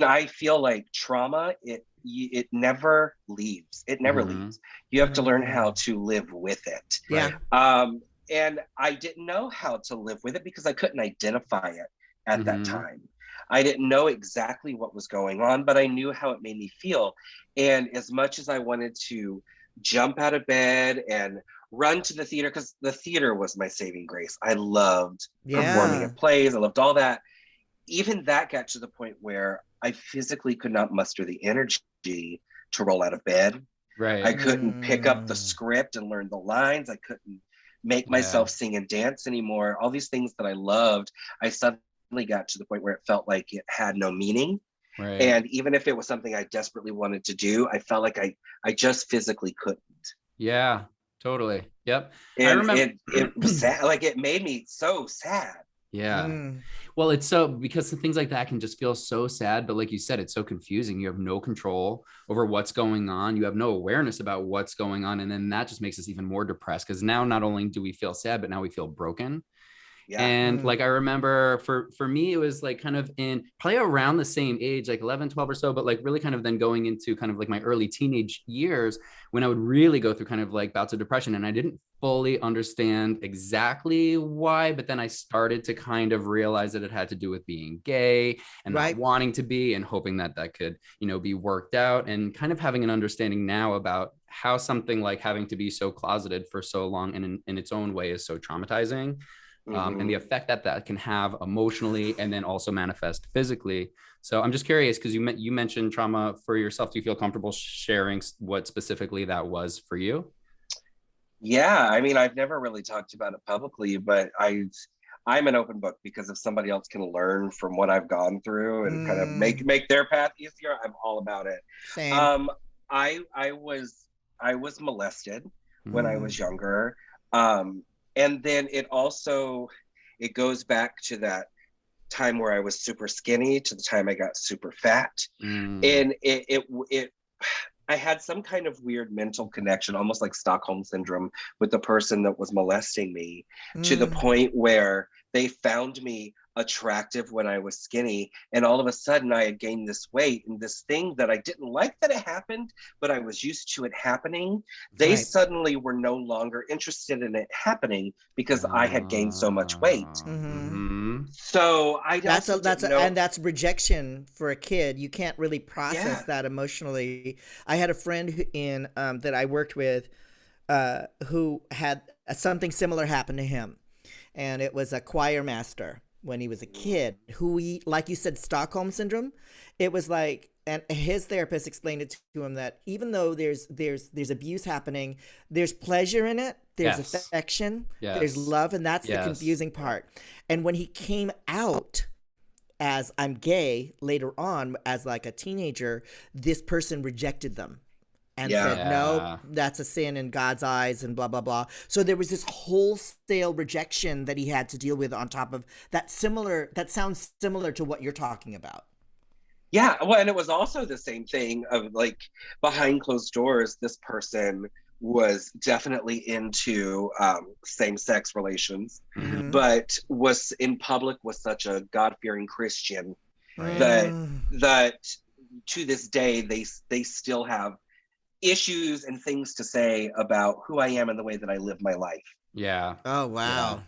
I feel like trauma, it never leaves. It never Mm-hmm. leaves. You have to learn how Mm. to live with it. Yeah. Right. And I didn't know how to live with it because I couldn't identify it at that Mm-hmm. time. I didn't know exactly what was going on, but I knew how it made me feel. And as much as I wanted to jump out of bed and run to the theater, because the theater was my saving grace. I loved performing Yeah. at plays. I loved all that. Even that got to the point where I physically could not muster the energy to roll out of bed. I Right. couldn't pick up the Mm. script and learn the lines. I couldn't make Yeah. myself sing and dance anymore. All these things that I loved, I suddenly got to the point where it felt like it had no meaning. Right. And even if it was something I desperately wanted to do, I felt like I just physically couldn't. Yeah, totally. Yep. I And remember. it was sad. Like it made me so sad. Yeah. Mm. Well, it's so because things like that can just feel so sad, but like you said, it's so confusing. You have no control over what's going on. You have no awareness about what's going on. And then that just makes us even more depressed because now not only do we feel sad, but now we feel broken. Yeah. And Mm. like I remember for me it was like kind of in probably around the same age, like 11, 12 or so, but like really kind of then going into kind of like my early teenage years when I would really go through kind of like bouts of depression, and I didn't fully understand exactly why, but then I started to kind of realize that it had to do with being gay and not Right. wanting to be, and hoping that that could, you know, be worked out, and kind of having an understanding now about how something like having to be so closeted for so long and in its own way is so traumatizing, and the Mm-hmm. effect that that can have emotionally and then also manifest physically. So I'm just curious because you mentioned trauma for yourself. Do you feel comfortable sharing what specifically that was for you? Yeah, I mean, I've never really talked about it publicly, but I'm an open book because if somebody else can learn from what I've gone through and kind of Mm. make their path easier, I'm all about it. Same. Um, I was molested when I Mm, was Mm. younger, and then it goes back to that time where I was super skinny to the time I got super fat, mm, and it I had some kind of weird mental connection, almost like Stockholm syndrome, with the person that was molesting me, to the Mm. point where they found me attractive when I was skinny. And all of a sudden, I had gained this weight, and this thing that I didn't like that it happened, but I was used to it happening. They Right. suddenly were no longer interested in it happening because I had gained so much weight. Mm-hmm. mm-hmm. So I also didn't know. And that's rejection for a kid. You can't really process Yeah. that emotionally. I had a friend in that I worked with who had something similar happen to him, and it was a choir master when he was a kid who he, like you said, Stockholm syndrome. It was like, and his therapist explained it to him that even though there's abuse happening, there's pleasure in it, there's Yes. affection, there's Yes. love, and that's the Yes. confusing part. And when he came out as I'm gay later on as like a teenager, this person rejected them and Yeah. said, no, Yeah. that's a sin in God's eyes and blah, blah, blah. So there was this wholesale rejection that he had to deal with on top of that that sounds similar to what you're talking about. Yeah, well, and it was also the same thing of like behind closed doors, this person was definitely into same-sex relations, Mm-hmm. Mm-hmm. but was in public was such a God-fearing Christian Right. that Mm. that to this day they still have issues and things to say about who I am and the way that I live my life. Yeah. Oh, Yeah. wow.